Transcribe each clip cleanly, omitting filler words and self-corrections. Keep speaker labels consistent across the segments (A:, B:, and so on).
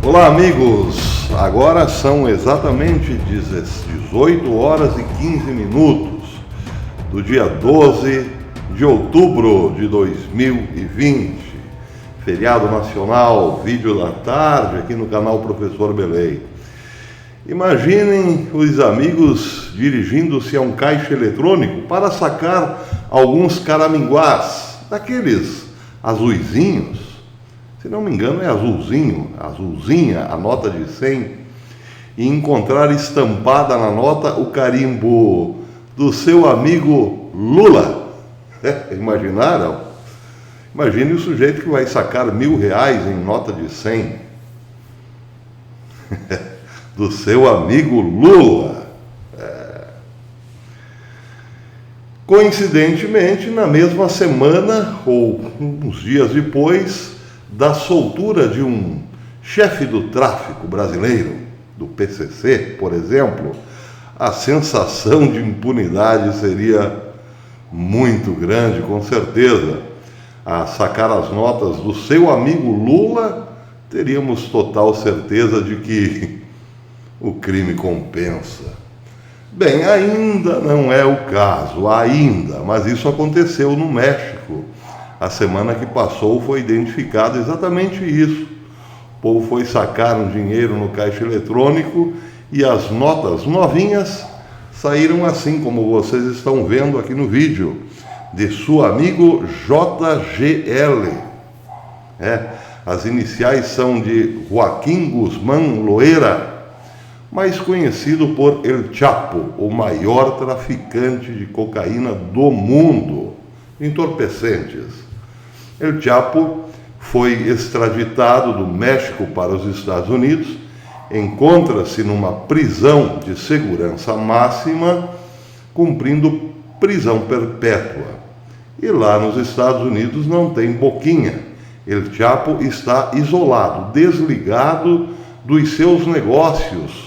A: Olá, amigos! Agora são exatamente 18 horas e 15 minutos do dia 12 de outubro de 2020. Feriado nacional, vídeo da tarde aqui no canal Professor Belém. Imaginem os amigos dirigindo-se a um caixa eletrônico para sacar alguns caraminguás, daqueles azuizinhos. Se não me engano é azulzinha, a nota de 100, e encontrar estampada na nota o carimbo do seu amigo Lula. Imaginaram? Imagine o sujeito que vai sacar R$1.000 em nota de 100. Do seu amigo Lula. Coincidentemente, na mesma semana, ou uns dias depois, da soltura de um chefe do tráfico brasileiro, do PCC, por exemplo, a sensação de impunidade seria muito grande, com certeza. A sacar as notas do seu amigo Lula, teríamos total certeza de que o crime compensa. Bem, ainda não é o caso, mas isso aconteceu no México. A semana que passou foi identificado exatamente isso. O povo foi sacar um dinheiro no caixa eletrônico e as notas novinhas saíram assim, como vocês estão vendo aqui no vídeo, de seu amigo JGL. As iniciais são de Joaquim Guzmán Loera, mais conhecido por El Chapo, o maior traficante de cocaína do mundo, entorpecentes. El Chapo foi extraditado do México para os Estados Unidos, encontra-se numa prisão de segurança máxima, cumprindo prisão perpétua. E lá nos Estados Unidos não tem boquinha. El Chapo está isolado, desligado dos seus negócios,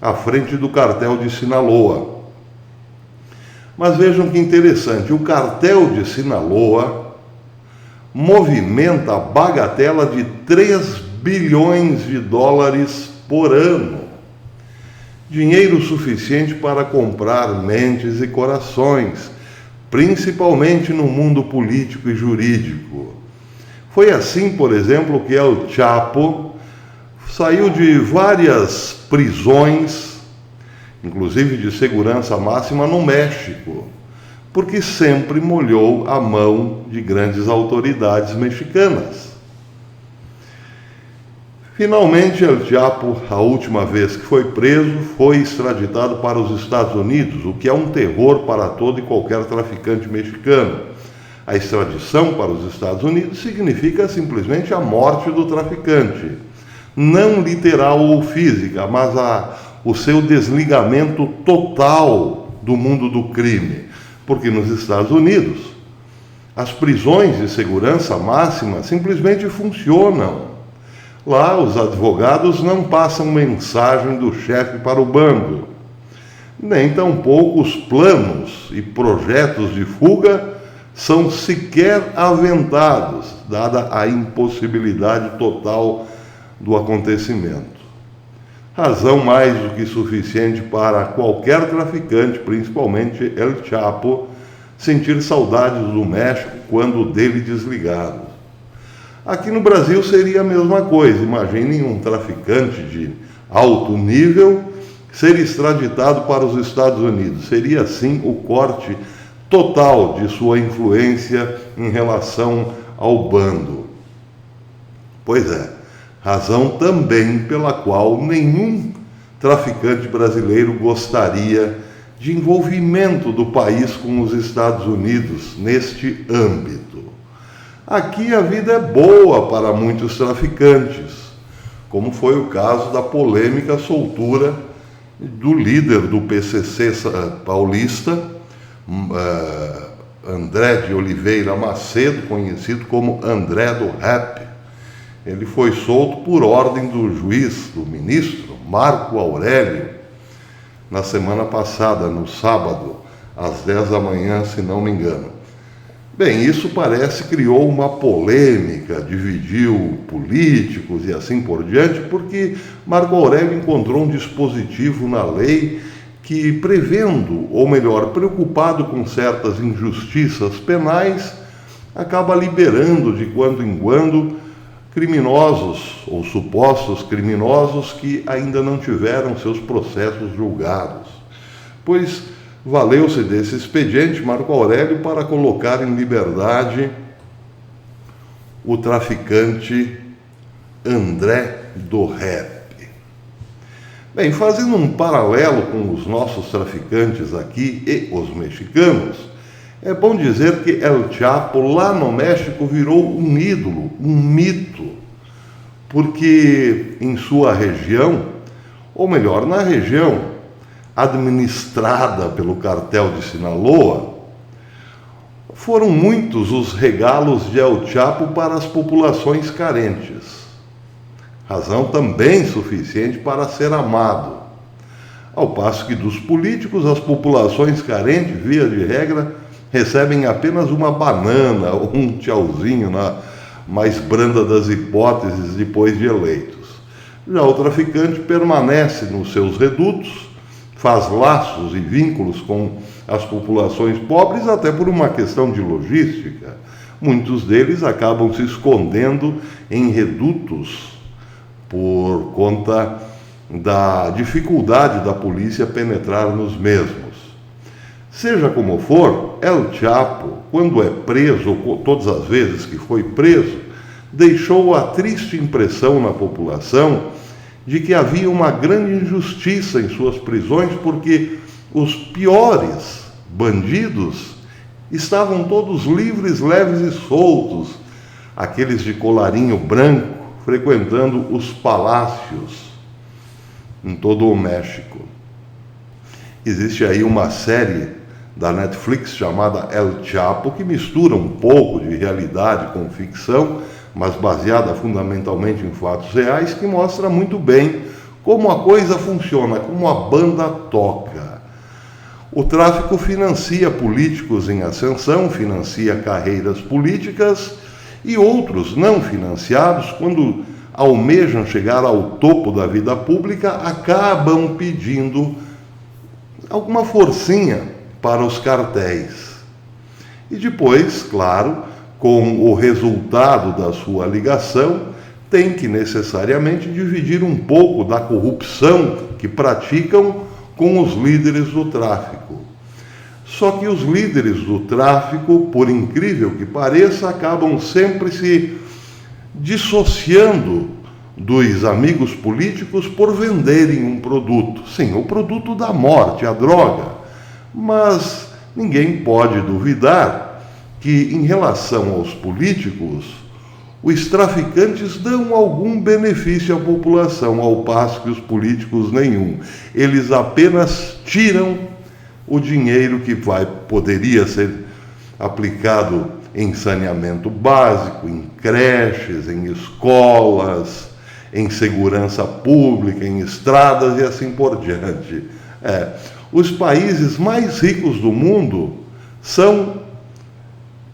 A: à frente do cartel de Sinaloa. Mas vejam que interessante, o cartel de Sinaloa movimenta a bagatela de 3 bilhões de dólares por ano. Dinheiro suficiente para comprar mentes e corações, principalmente no mundo político e jurídico. Foi assim, por exemplo, que El Chapo saiu de várias prisões, inclusive de segurança máxima no México, porque sempre molhou a mão de grandes autoridades mexicanas. Finalmente, El Chapo, a última vez que foi preso, foi extraditado para os Estados Unidos, o que é um terror para todo e qualquer traficante mexicano. A extradição para os Estados Unidos significa simplesmente a morte do traficante. Não literal ou física, mas o seu desligamento total do mundo do crime. Porque nos Estados Unidos, as prisões de segurança máxima simplesmente funcionam. Lá, os advogados não passam mensagem do chefe para o bando. Nem tampouco os planos e projetos de fuga são sequer aventados, dada a impossibilidade total do acontecimento. Razão mais do que suficiente para qualquer traficante, principalmente El Chapo, sentir saudades do México quando dele desligado. Aqui no Brasil seria a mesma coisa. Imaginem um traficante de alto nível ser extraditado para os Estados Unidos. Seria, assim, o corte total de sua influência em relação ao bando. Pois é. Razão também pela qual nenhum traficante brasileiro gostaria de envolvimento do país com os Estados Unidos neste âmbito. Aqui a vida é boa para muitos traficantes, como foi o caso da polêmica soltura do líder do PCC paulista, André de Oliveira Macedo, conhecido como André do Rap. Ele foi solto por ordem do juiz, do ministro Marco Aurélio, na semana passada, no sábado, às 10 da manhã, se não me engano. Bem, isso parece criou uma polêmica, dividiu políticos e assim por diante, porque Marco Aurélio encontrou um dispositivo na lei que, prevendo, ou melhor, preocupado com certas injustiças penais, acaba liberando de quando em quando criminosos ou supostos criminosos que ainda não tiveram seus processos julgados. Pois valeu-se desse expediente Marco Aurélio para colocar em liberdade o traficante André do Rep. Bem, fazendo um paralelo com os nossos traficantes aqui e os mexicanos, é bom dizer que El Chapo lá no México virou um ídolo, um mito, porque em sua região, ou melhor, na região administrada pelo cartel de Sinaloa, foram muitos os regalos de El Chapo para as populações carentes. Razão também suficiente para ser amado. Ao passo que dos políticos, as populações carentes, via de regra, recebem apenas uma banana ou um tchauzinho na mais branda das hipóteses depois de eleitos. Já o traficante permanece nos seus redutos, faz laços e vínculos com as populações pobres até por uma questão de logística. Muitos deles acabam se escondendo em redutos por conta da dificuldade da polícia penetrar nos mesmos. Seja como for, El Chapo, quando é preso, ou todas as vezes que foi preso, deixou a triste impressão na população de que havia uma grande injustiça em suas prisões, porque os piores bandidos estavam todos livres, leves e soltos, aqueles de colarinho branco, frequentando os palácios em todo o México. Existe aí uma série da Netflix chamada El Chapo, que mistura um pouco de realidade com ficção, mas baseada fundamentalmente em fatos reais, que mostra muito bem como a coisa funciona, como a banda toca. O tráfico financia políticos em ascensão, financia carreiras políticas, e outros não financiados, quando almejam chegar ao topo da vida pública, acabam pedindo alguma forcinha para os cartéis. E depois, claro, com o resultado da sua ligação, tem que necessariamente dividir um pouco da corrupção que praticam com os líderes do tráfico. Só que os líderes do tráfico, por incrível que pareça, acabam sempre se dissociando dos amigos políticos por venderem um produto. Sim, o produto da morte, a droga. Mas ninguém pode duvidar que, em relação aos políticos, os traficantes dão algum benefício à população, ao passo que os políticos nenhum. Eles apenas tiram o dinheiro que poderia ser aplicado em saneamento básico, em creches, em escolas, em segurança pública, em estradas e assim por diante. Os países mais ricos do mundo são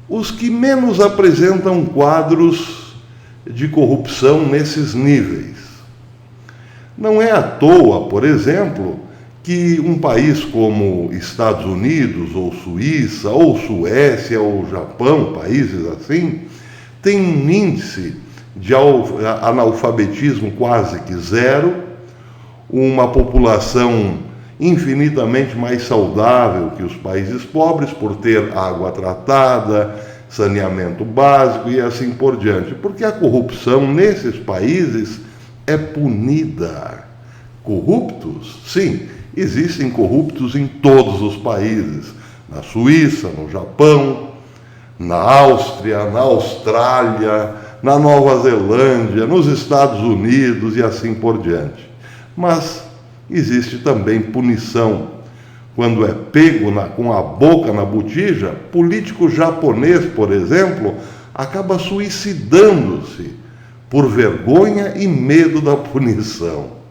A: os que menos apresentam quadros de corrupção nesses níveis. Não é à toa, por exemplo, que um país como Estados Unidos, ou Suíça, ou Suécia, ou Japão, países assim, tem um índice de analfabetismo quase que zero, uma população infinitamente mais saudável que os países pobres, por ter água tratada, saneamento básico e assim por diante. Porque a corrupção nesses países é punida. Corruptos? Sim, existem corruptos em todos os países. Na Suíça, no Japão, na Áustria, na Austrália, na Nova Zelândia, nos Estados Unidos e assim por diante. Mas existe também punição. Quando é pego com a boca na botija, político japonês, por exemplo, acaba suicidando-se por vergonha e medo da punição.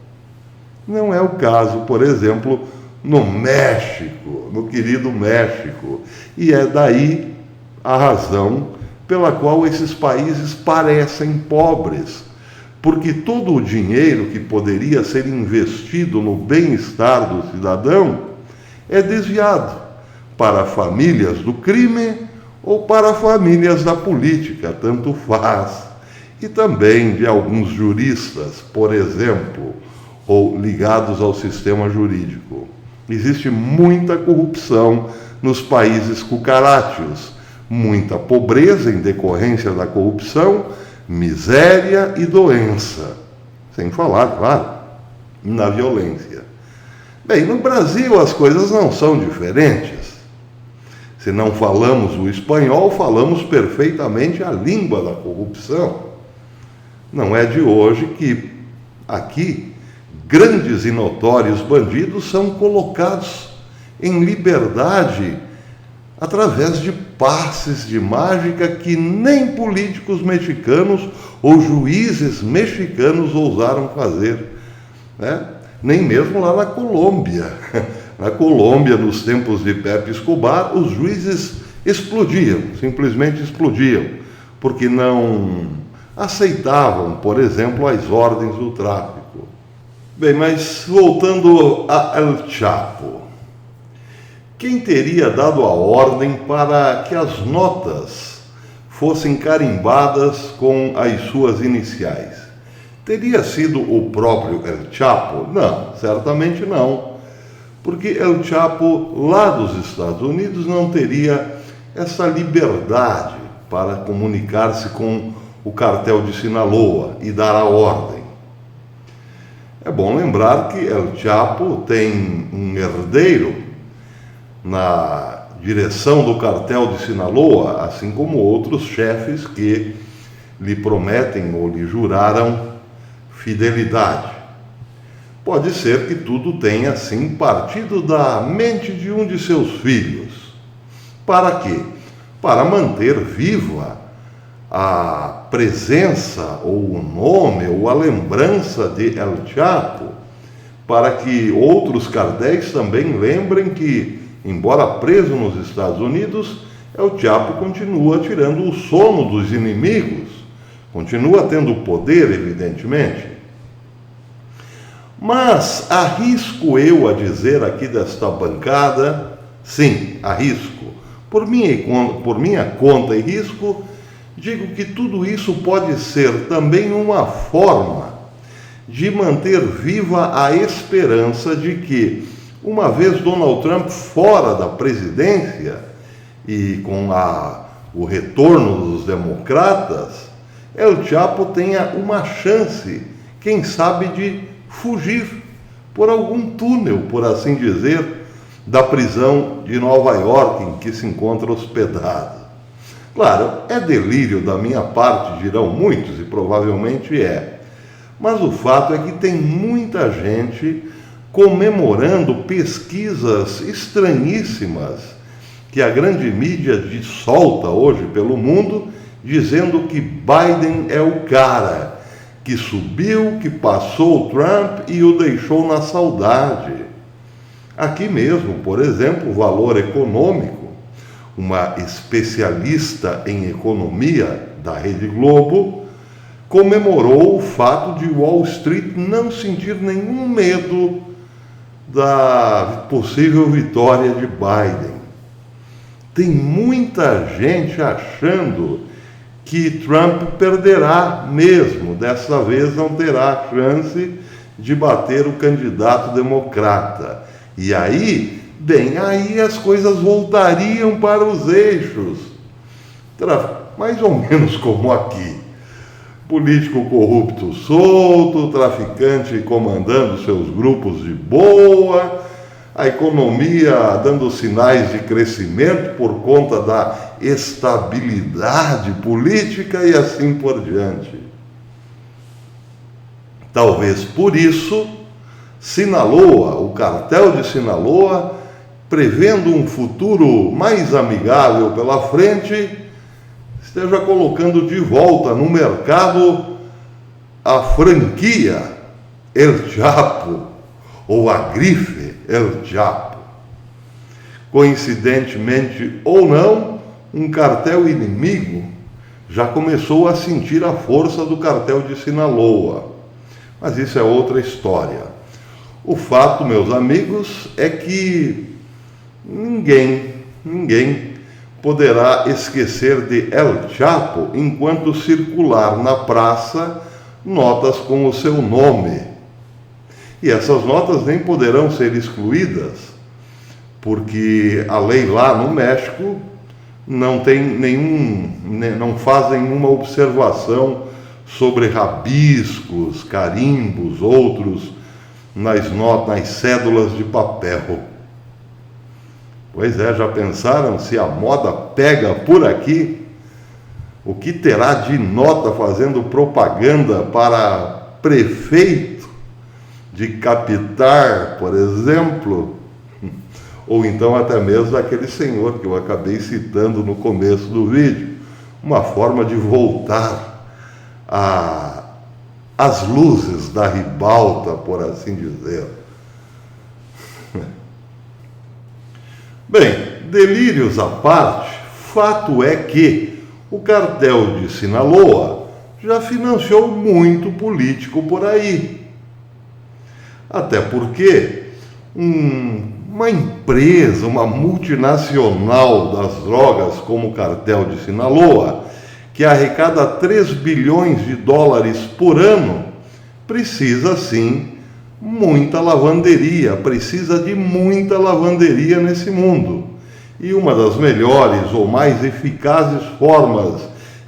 A: Não é o caso, por exemplo, no México, no querido México. E é daí a razão pela qual esses países parecem pobres, porque todo o dinheiro que poderia ser investido no bem-estar do cidadão é desviado para famílias do crime ou para famílias da política, tanto faz, e também de alguns juristas, por exemplo, ou ligados ao sistema jurídico. Existe muita corrupção nos países cucarátios, muita pobreza em decorrência da corrupção, miséria e doença, sem falar, claro, na violência. Bem, no Brasil as coisas não são diferentes. Se não falamos o espanhol, falamos perfeitamente a língua da corrupção. Não é de hoje que aqui grandes e notórios bandidos são colocados em liberdade através de passes de mágica que nem políticos mexicanos ou juízes mexicanos ousaram fazer, né? Nem mesmo lá na Colômbia. Na Colômbia, nos tempos de Pepe Escobar, os juízes explodiam, simplesmente explodiam, porque não aceitavam, por exemplo, as ordens do tráfico. Bem, mas voltando a El Chapo, quem teria dado a ordem para que as notas fossem carimbadas com as suas iniciais? Teria sido o próprio El Chapo? Não, certamente não, porque El Chapo, lá dos Estados Unidos, não teria essa liberdade para comunicar-se com o cartel de Sinaloa e dar a ordem. É bom lembrar que El Chapo tem um herdeiro na direção do cartel de Sinaloa, assim como outros chefes que lhe prometem ou lhe juraram fidelidade. Pode ser que tudo tenha, sim, partido da mente de um de seus filhos. Para quê? Para manter viva a presença, ou o nome, ou a lembrança de El Chapo, para que outros cartéis também lembrem que, embora preso nos Estados Unidos, El Chapo continua tirando o sono dos inimigos, continua tendo poder, evidentemente. Mas arrisco eu a dizer aqui desta bancada, sim, arrisco, por minha conta e risco, digo que tudo isso pode ser também uma forma de manter viva a esperança de que, uma vez Donald Trump fora da presidência e com o retorno dos democratas, El Chapo tenha uma chance, quem sabe, de fugir por algum túnel, por assim dizer, da prisão de Nova York em que se encontra hospedado. Claro, é delírio da minha parte, dirão muitos, e provavelmente é. Mas o fato é que tem muita gente comemorando pesquisas estranhíssimas que a grande mídia solta hoje pelo mundo, dizendo que Biden é o cara que subiu, que passou o Trump e o deixou na saudade. Aqui mesmo, por exemplo, o Valor Econômico, uma especialista em economia da Rede Globo, comemorou o fato de Wall Street não sentir nenhum medo da possível vitória de Biden. Tem muita gente achando que Trump perderá mesmo, dessa vez não terá chance de bater o candidato democrata. E aí, bem, aí as coisas voltariam para os eixos, mais ou menos como aqui. Político corrupto solto, traficante comandando seus grupos de boa, a economia dando sinais de crescimento por conta da estabilidade política e assim por diante. Talvez por isso, Sinaloa, o cartel de Sinaloa, prevendo um futuro mais amigável pela frente, esteja colocando de volta no mercado a franquia El Chapo, ou a grife El Chapo. Coincidentemente ou não, um cartel inimigo já começou a sentir a força do cartel de Sinaloa. Mas isso é outra história. O fato, meus amigos, é que ninguém poderá esquecer de El Chapo enquanto circular na praça notas com o seu nome. E essas notas nem poderão ser excluídas, porque a lei lá no México não faz nenhuma observação sobre rabiscos, carimbos, outros nas cédulas de papel. Pois é, já pensaram se a moda pega por aqui? O que terá de nota fazendo propaganda para prefeito de capital, por exemplo? Ou então até mesmo aquele senhor que eu acabei citando no começo do vídeo, uma forma de voltar às luzes da ribalta, por assim dizer. Bem, delírios à parte, fato é que o cartel de Sinaloa já financiou muito político por aí. Até porque uma empresa, uma multinacional das drogas como o cartel de Sinaloa, que arrecada 3 bilhões de dólares por ano, precisa sim precisa de muita lavanderia nesse mundo. E uma das melhores ou mais eficazes formas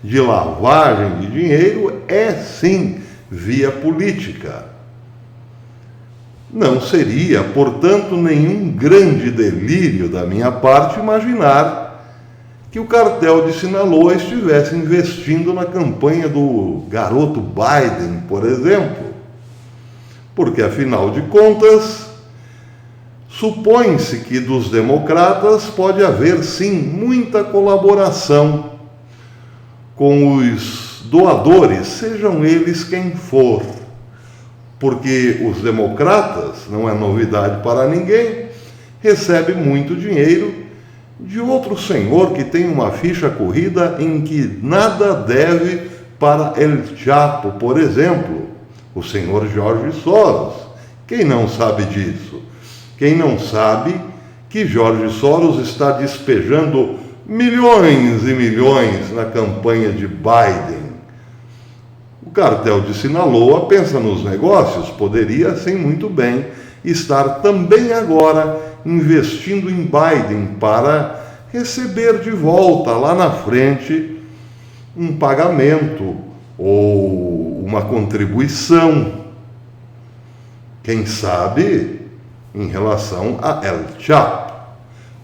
A: de lavagem de dinheiro é sim via política. Não seria, portanto, nenhum grande delírio da minha parte imaginar que o cartel de Sinaloa estivesse investindo na campanha do garoto Biden, por exemplo. Porque, afinal de contas, supõe-se que dos democratas pode haver, sim, muita colaboração com os doadores, sejam eles quem for. Porque os democratas, não é novidade para ninguém, recebem muito dinheiro de outro senhor que tem uma ficha corrida em que nada deve para El Chapo, por exemplo, o senhor Jorge Soros. Quem não sabe disso? Quem não sabe que Jorge Soros está despejando milhões e milhões na campanha de Biden? O cartel de Sinaloa pensa nos negócios, poderia, sim, muito bem, estar também agora investindo em Biden para receber de volta lá na frente um pagamento ou uma contribuição, quem sabe em relação a El Chapo,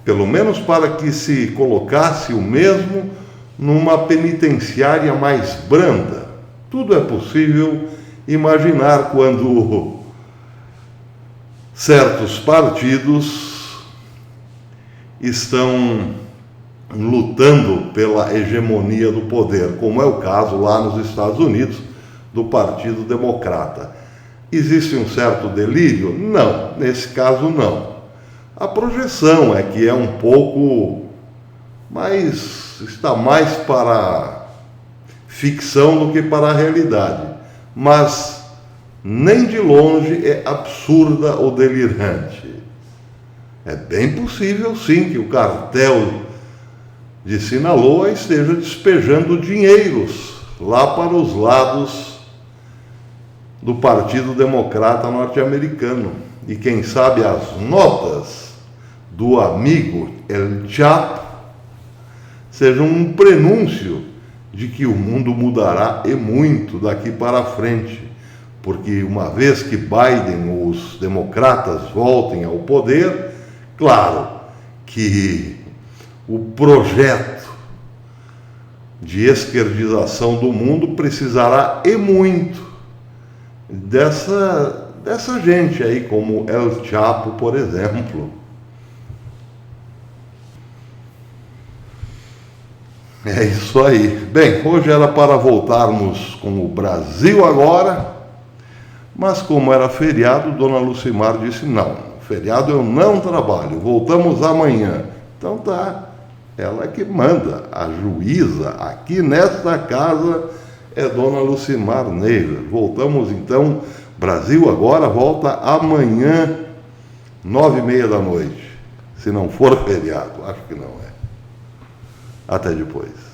A: pelo menos para que se colocasse o mesmo numa penitenciária mais branda. Tudo é possível imaginar quando certos partidos estão lutando pela hegemonia do poder, como é o caso lá nos Estados Unidos do Partido Democrata. Existe um certo delírio? Não, nesse caso não. A projeção é que é um pouco mais, está mais para ficção do que para a realidade, mas nem de longe é absurda ou delirante. É bem possível, sim, que o cartel de Sinaloa esteja despejando dinheiros lá para os lados do Partido Democrata norte-americano. E quem sabe as notas do amigo El Chapo sejam um prenúncio de que o mundo mudará e muito daqui para frente. Porque uma vez que Biden, os democratas, voltem ao poder, claro que o projeto de esquerdização do mundo precisará e muito dessa gente aí, como El Chapo, por exemplo. É isso aí. Bem, hoje era para voltarmos com o Brasil agora, mas como era feriado, Dona Lucimar disse não, feriado eu não trabalho, voltamos amanhã. Então tá, Ela que manda, a juíza aqui nesta casa é Dona Lucimar Neiva. Voltamos então, Brasil Agora volta amanhã, 9h30 da noite. Se não for feriado, acho que não é. Até depois.